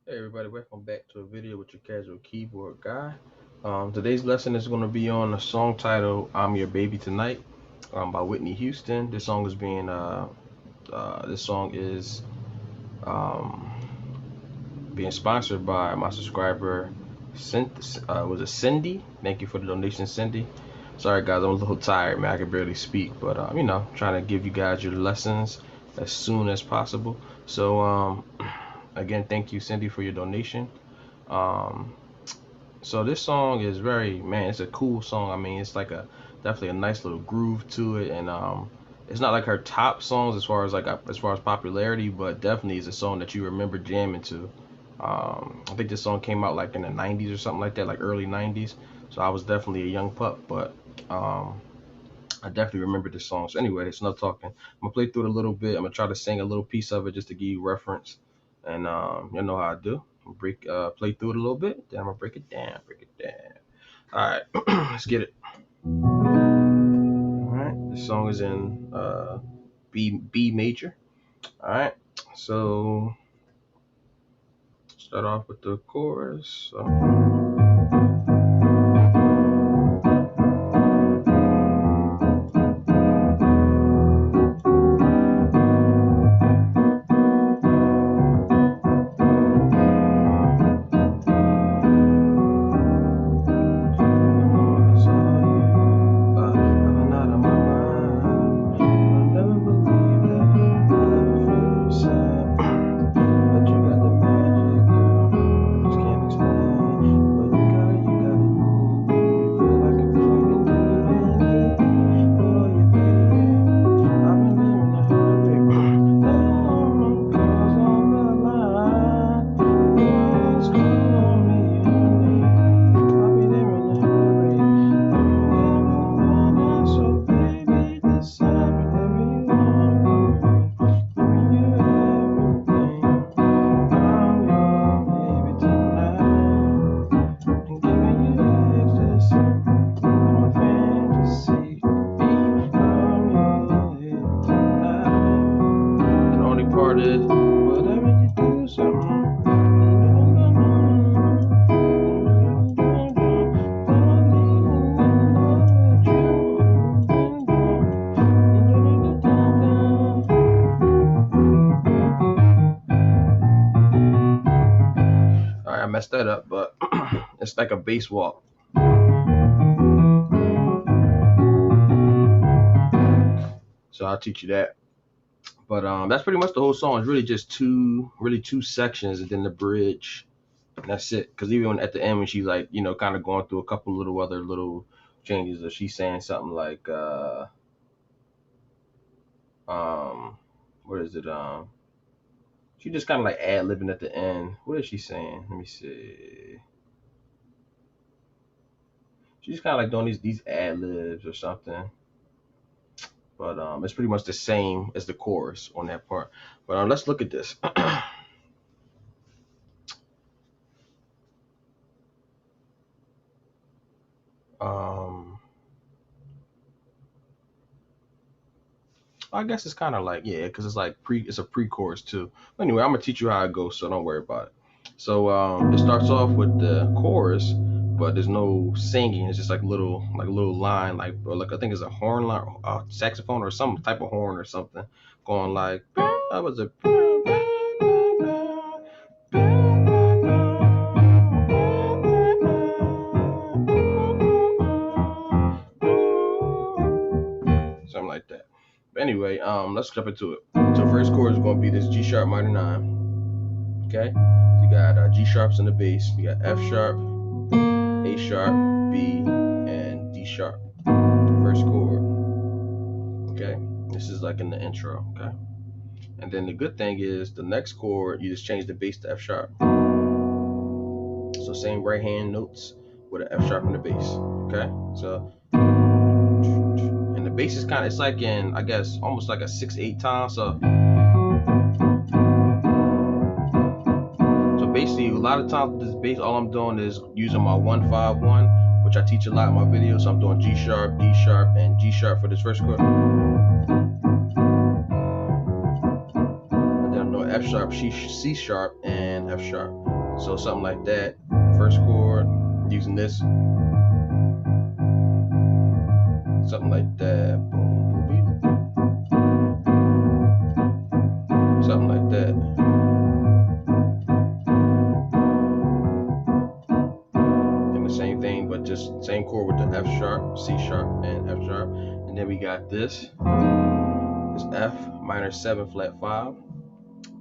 Hey everybody, welcome back to a video with your casual keyboard guy. Today's lesson is going to be on a song titled "I'm Your Baby Tonight" by Whitney Houston. This song is um, being sponsored by my subscriber, was it Cindy? Thank you for the donation, Cindy. Sorry guys, I'm a little tired, man. I can barely speak, but trying to give you guys your lessons as soon as possible. So again, thank you, Cindy, for your donation. Um, so this song is it's a cool song. I mean, it's like a definitely a nice little groove to it, and it's not like her top songs as far as popularity, but definitely is a song that you remember jamming to. I think this song came out like in the 90s or something like that, like early 90s. So I was definitely a young pup, but I definitely remember this song. So anyway, it's enough talking. I'm gonna play through it a little bit. I'm gonna try to sing a little piece of it just to give you reference, and you know how I do. Play through it a little bit, then I'm gonna break it down. All right, let's get it. All right, this song is in B major. All right, so start off with the chorus. So. Whatever you do, something. All right, I messed that up, but it's like a bass walk. So I'll teach you that. But that's pretty much the whole song. It's really just two sections, and then the bridge. And that's it. Because even at the end, when she's like, kind of going through a couple little other little changes, or she's saying something like, um, what is it? She just kind of like ad libbing at the end. What is she saying? Let me see. She's kind of like doing these ad libs or something. But it's pretty much the same as the chorus on that part. But let's look at this. um, I guess it's kind of like, yeah, because it's a pre-chorus too. Anyway, I'm gonna teach you how it goes, so don't worry about it. So it starts off with the chorus, but there's no singing. It's just like a little line, like I think it's a horn line, saxophone or some type of horn or something, going like that was a something like that. But anyway, let's jump into it. So first chord is going to be this G sharp minor 9. Okay, so you got G sharps in the bass. You got F sharp, A sharp, B, and D sharp. First chord. Okay, this is like in the intro. Okay, and then the good thing is the next chord you just change the bass to F sharp. So same right hand notes with an F sharp in the bass. Okay, so and the bass is it's like in, I guess, almost like a 6/8 time. So basically a lot of times with this bass, all I'm doing is using my 1-5-1, which I teach a lot in my videos. So I'm doing G sharp, D sharp, and G sharp for this first chord. And then I'm doing F sharp, C sharp, and F sharp. So something like that. First chord using this. Something like that. Boom, boom, boom. Something like that. Then the same thing, but just same chord with the F sharp, C sharp, and F sharp. And then we got this F minor 7 flat 5.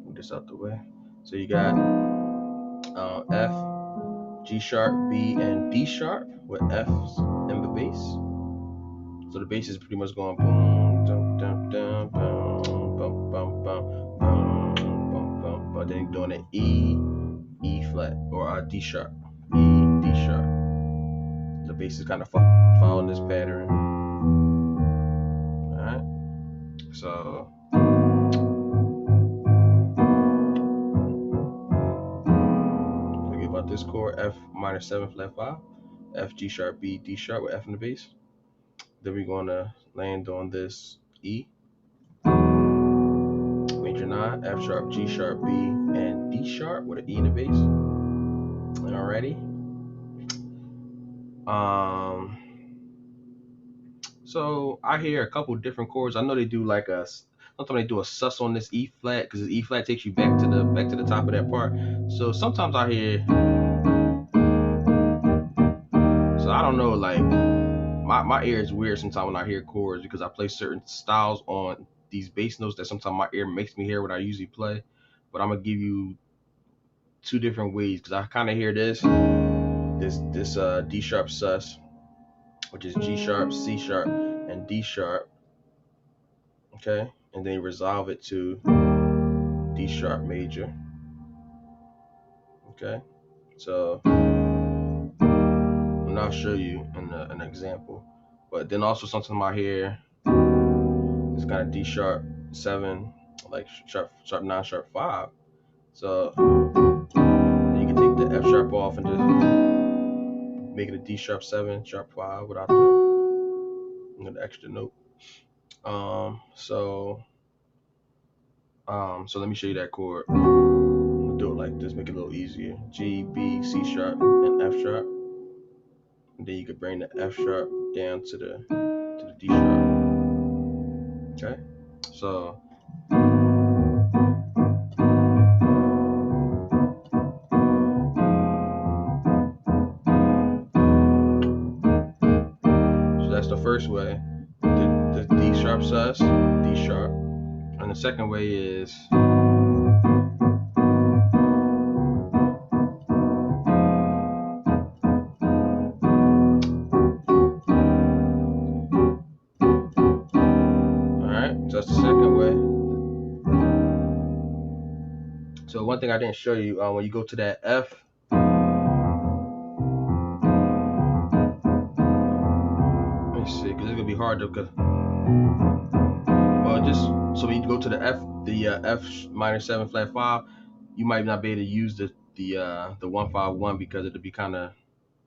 Move this out the way. So you got F, G sharp, B, and D sharp with F's in the bass. So the bass is pretty much going boom, dum, dum, dum, boom, bum, bum, bum, bum, bum, bum. But then you're doing an E flat, or D sharp, E, D sharp. The bass is kind of following this pattern. All right. So forget about this chord, F minor 7 flat 5, F, G sharp, B, D sharp with F in the bass. Then we're going to land on this E, major 9, F sharp, G sharp, B, and D sharp with an E in the bass. Alrighty. So I hear a couple different chords. I know they do like sometimes they do a sus on this E flat because the E flat takes you back to the top of that part. So sometimes I hear. So I don't know, like my ear is weird sometimes when I hear chords because I play certain styles on these bass notes that sometimes my ear makes me hear what I usually play. But I'm gonna give you two different ways because I kind of hear this D sharp sus, which is G sharp, C sharp, and D sharp. Okay, and then you resolve it to D sharp major. Okay, so and I'll show you an example. But then also sometimes I hear this kind of D sharp 7, like sharp 9, sharp 5. So you can take the F sharp off and just make it a D sharp 7, sharp 5 without the extra note. So let me show you that chord. I'll do it like this, make it a little easier. G, B, C sharp, and F sharp. And then you could bring the F sharp down to the D sharp. Okay, so that's the first way. The D sharp sus, D sharp, and the second way is that's the second way. So one thing I didn't show you, when you go to that F, let me see, because it's gonna be hard to, so when you go to the F, F minor 7 flat 5, you might not be able to use the 1-5-1 because it'll be kind of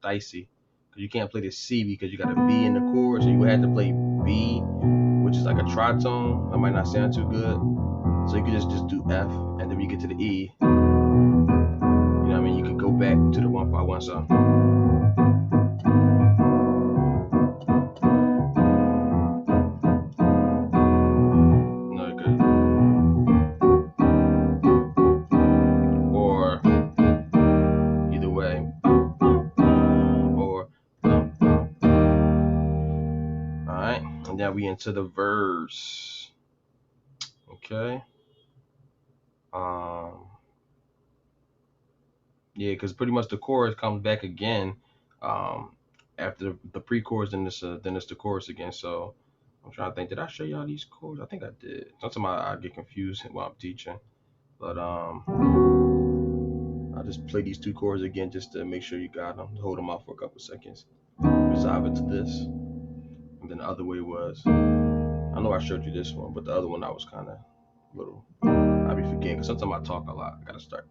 dicey. Because you can't play the C because you got a B in the chord, so you would have to play B, which is like a tritone. That might not sound too good. So you could just do F, and then when you get to the E, you know what I mean? You could go back to the 1-5-1. So. No good. Or either way. Or. Alright, and now we into the verse. Okay. Yeah, because pretty much the chorus comes back again after the pre-chorus, then it's the chorus again. So I'm trying to think, did I show y'all these chords? I think I did. Sometimes I get confused while I'm teaching, but I'll just play these two chords again just to make sure you got them. Hold them out for a couple seconds. Resolve it to this, and then the other way was, I know I showed you this one, but the other one I was kind of little. I be forgetting because sometimes I talk a lot. I gotta start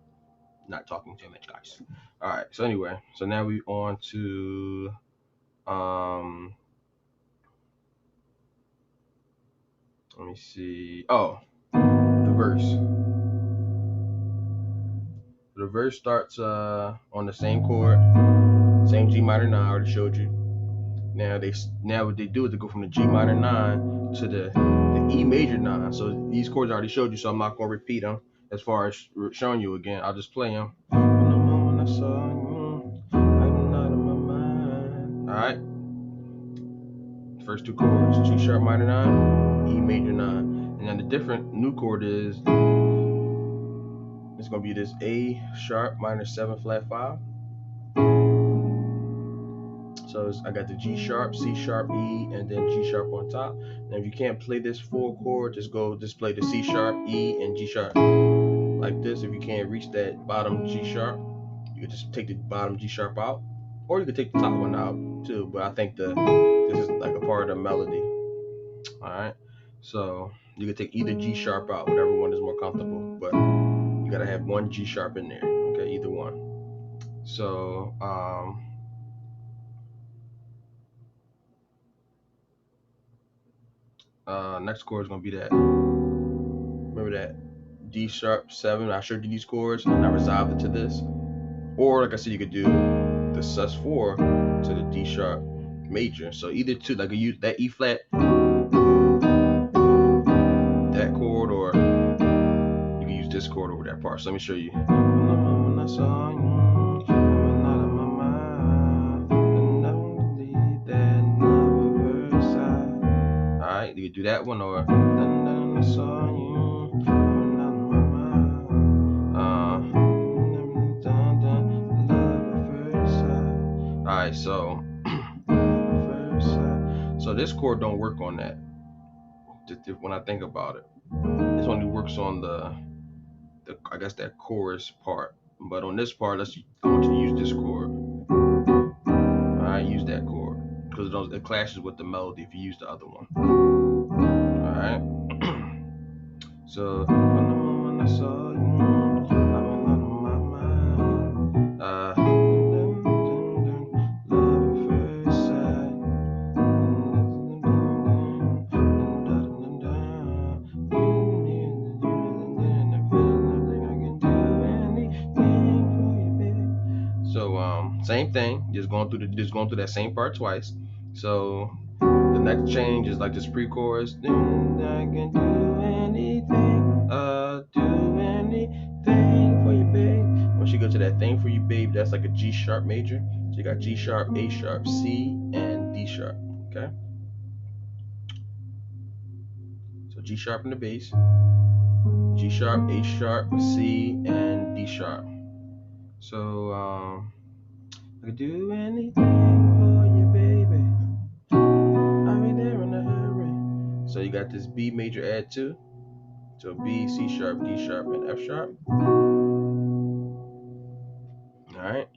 not talking too much, guys. All right, so anyway, so now we on to let me see. Oh, the verse. the verse starts on the same chord, same G minor 9. I already showed you. Now what they do is they go from the G minor 9 to the E major 9. So these chords I already showed you, so I'm not gonna repeat them as far as showing you again. I'll just play them. All right. First two chords: G sharp minor 9, E major 9. And then the different new chord is it's gonna be this A sharp minor 7 flat 5. So I got the G sharp, C sharp, E, and then G sharp on top. Now if you can't play this full chord, just play the C sharp, E, and G sharp like this. If you can't reach that bottom G sharp, you can just take the bottom G sharp out, or you could take the top one out too. But I think this is like a part of the melody. All right, so you can take either G sharp out, whatever one is more comfortable. But you gotta have one G sharp in there. Okay, either one. So next chord is gonna be that. Remember that D sharp 7. I showed you these chords and I resolved it to this. Or like I said, you could do the sus4 to the D sharp major. So either two, like you use that E flat, that chord, or you can use this chord over that part. So let me show you. Alright, you can do that one, or alright, so this chord don't work on that. When I think about it, this only works on the I guess that chorus part. But on this part, I want you to use this chord. Alright, use that chord because it clashes with the melody if you use the other one. Alright. So when I saw you, I went out of my mind. Love at first sight. So same thing, just going through that same part twice. So the next change is like this pre-chorus. I can do anything for you, babe. Once you go to that thing for you, babe, that's like a G sharp major. So you got G sharp, A sharp, C, and D sharp. Okay. So G sharp in the bass, G sharp, A sharp, C, and D sharp. So I could do anything for you, baby. I'll be there in a hurry. So you got this B major add 2. So B, C sharp, D sharp, and F sharp. Alright.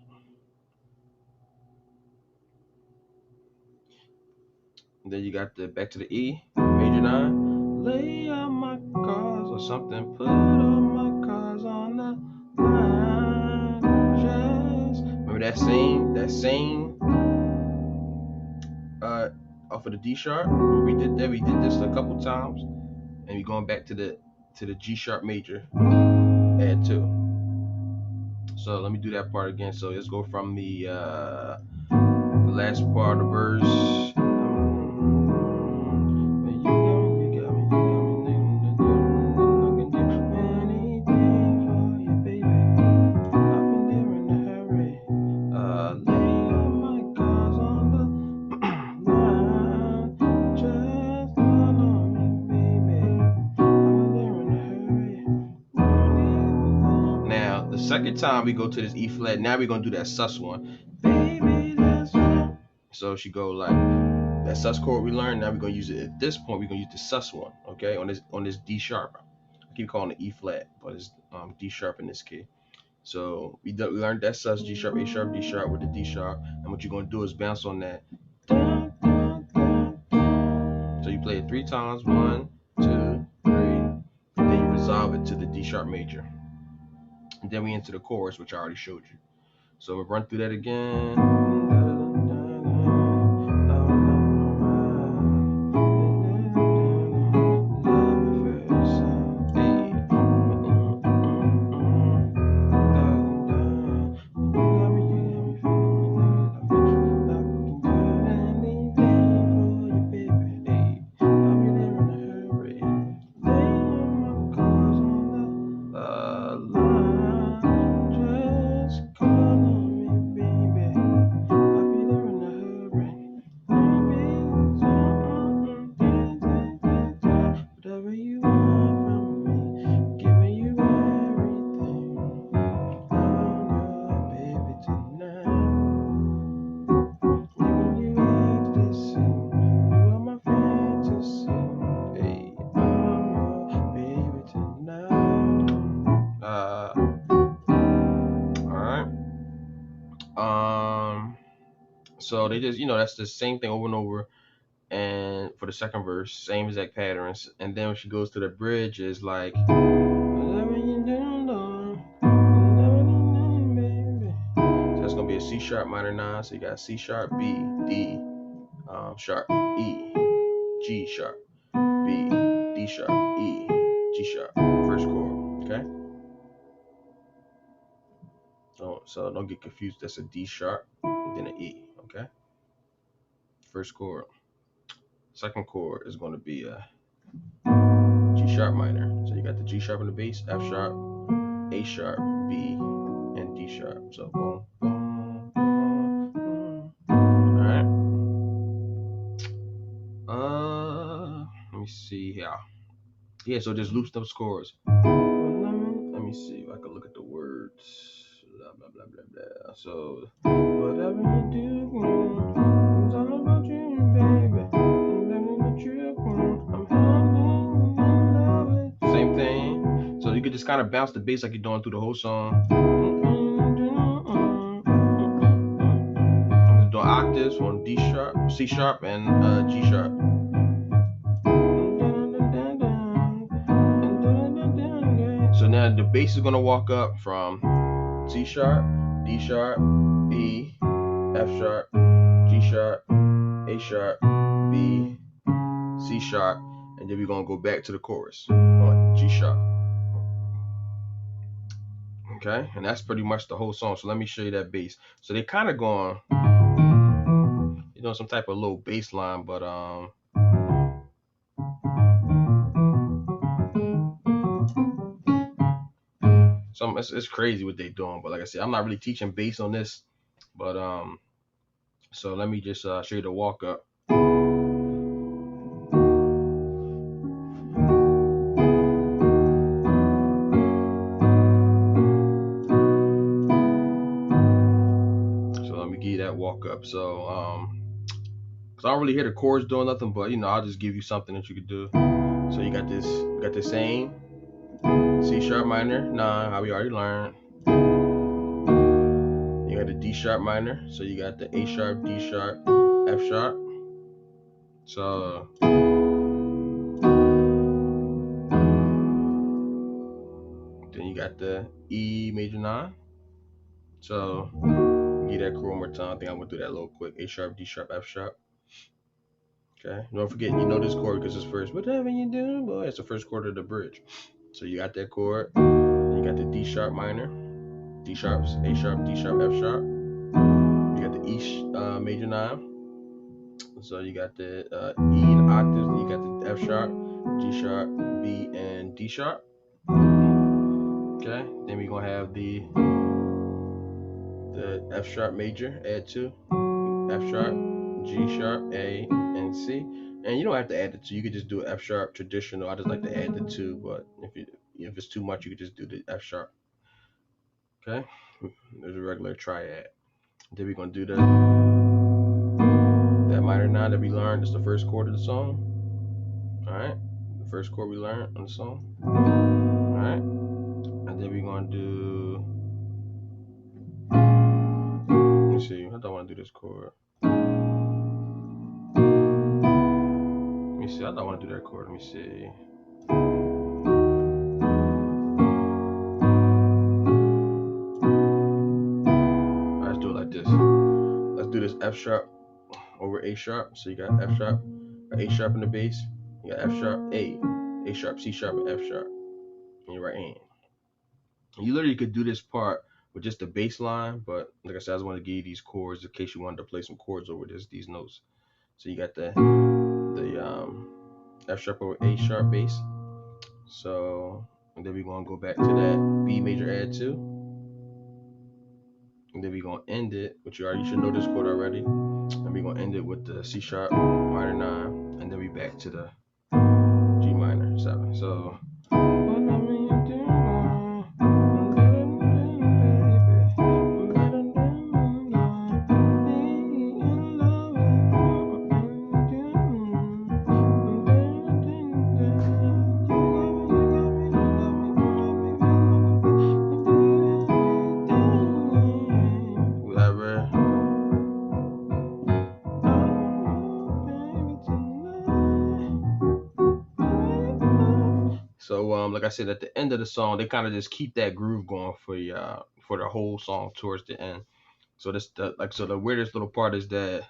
Then you got back to the E, major 9. Lay out my cars or something. Put all my cars on the line. Just remember that same off of the D sharp. We did this a couple times, and we're going back to the G sharp major, add 2. So let me do that part again. So let's go from the last part of the verse. Second time we go to this E flat. Now we're gonna do that sus one. Baby, that's right. So she go like that sus chord we learned. Now we're gonna use it at this point. We're gonna use the sus one. Okay, on this D sharp. I keep calling it E flat, but it's D sharp in this key. So we learned that sus, G sharp, A sharp, D sharp with the D sharp. And what you're gonna do is bounce on that. So you play it 3 times. 1, 2, 3. And then you resolve it to the D sharp major. And then we into the chorus, which I already showed you. So we'll run through that again. So they just, that's the same thing over and over. And for the second verse, same exact patterns. And then when she goes to the bridge, it's like, whatever you do, Lord, baby. So that's gonna be a C sharp minor 9. So you got C sharp, B, D, sharp, E, G sharp, B, D sharp, E, G sharp. First chord. Okay. So don't get confused. That's a D sharp, and then an E. Okay. First chord. Second chord is going to be a G sharp minor. So you got the G sharp in the bass, F sharp, A sharp, B, and D sharp. So boom, boom, boom, boom. All right. Let me see here. Yeah, so just loops those chords. Let me see if I can look at the words. Blah blah blah blah blah. So whatever you do, it's all about you, baby. Same thing. So you could just kind of bounce the bass like you're doing through the whole song. I'm just doing octaves on D sharp, C sharp, and G sharp. So now the bass is gonna walk up from C sharp, D sharp, E, F sharp, G sharp, A sharp, B, C sharp, and then we're gonna go back to the chorus on G sharp. Okay, and that's pretty much the whole song. So let me show you that bass. So they kind of going, some type of little bass line, but it's crazy what they doing. But like I said, I'm not really teaching bass on this, but so let me just show you the walk up. Walk up. So because I don't really hear the chords doing nothing, but I'll just give you something that you could do. So you got the same C sharp minor 9, how we already learned. You got the D sharp minor, so you got the A sharp, D sharp, F sharp. So then you got the E major 9. So get that chord one more time. I think I'm gonna do that a little quick. A sharp, D sharp, F sharp. Okay. Don't forget, this chord because it's first. Whatever you do, boy, it's the first chord of the bridge. So you got that chord. You got the D sharp minor, D sharps, A sharp, D sharp, F sharp. You got the E major 9. So you got the E in octaves. Then you got the F sharp, G sharp, B, and D sharp. Okay. Then we're gonna have the F sharp major, add 2, F sharp, G sharp, A, and C. And you don't have to add the 2. You could just do F sharp traditional. I just like to add the 2, but if it's too much, you could just do the F sharp. Okay, there's a regular triad. Then we're gonna do that minor 9 that we learned. Is the first chord of the song. All right, the first chord we learned on the song. All right, and then we're gonna do. Let me see. I don't want to do this chord. Let me see. I don't want to do that chord. Let me see. Let's do it like this. Let's do this F sharp over A sharp. So you got F sharp, A sharp in the bass. You got F sharp, A sharp, C sharp, and F sharp in your right hand. You literally could do this part with just the bass line, but like I said, I just want to give you these chords in case you wanted to play some chords over these notes. So you got the F sharp over A sharp bass. So and then we're gonna go back to that B major add 2. And then we're gonna end it, which you should know this chord already. And we're gonna end it with the C sharp minor 9, and then we back to the G minor 7. So whatever like I said, at the end of the song, they kind of just keep that groove going for you for the whole song towards the end. So the weirdest little part is that.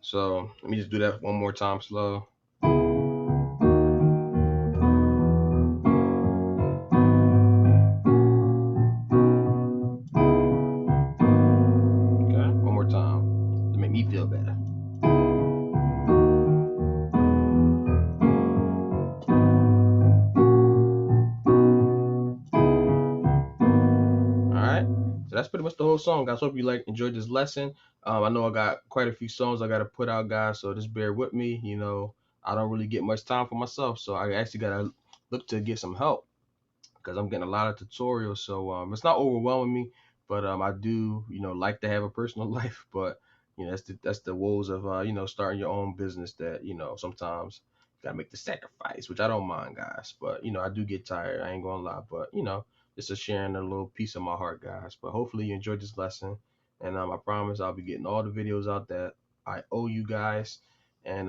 So let me just do that one more time slow. Okay, one more time to make me feel better. Alright, so that's pretty much the whole song, guys. Hope you enjoyed this lesson. I know I got quite a few songs I got to put out, guys, so just bear with me. I don't really get much time for myself, so I actually got to look to get some help because I'm getting a lot of tutorials. So it's not overwhelming me, but I do like to have a personal life. But that's the woes of starting your own business. That sometimes you gotta make the sacrifice, which I don't mind, guys. But I do get tired. I ain't gonna lie. But it's a sharing a little piece of my heart, guys. But hopefully you enjoyed this lesson, and I promise I'll be getting all the videos out that I owe you guys, and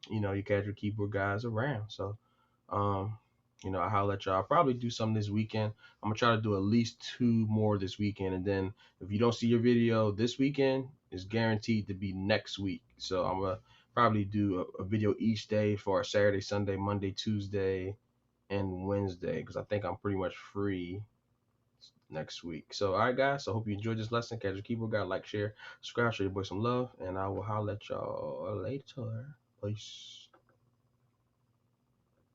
you catch your keyboard guys around. So. Um, I'll holler at y'all. I'll probably do something this weekend. I'm gonna try to do at least 2 more this weekend, and then if you don't see your video this weekend, it's guaranteed to be next week. So I'm gonna probably do a video each day for Saturday, Sunday, Monday, Tuesday, and Wednesday, because I think I'm pretty much free next week. So all right, guys. So I hope you enjoyed this lesson. Catch your keyboard guy, like, share, subscribe, show your boy some love, and I will holler at y'all later. Peace.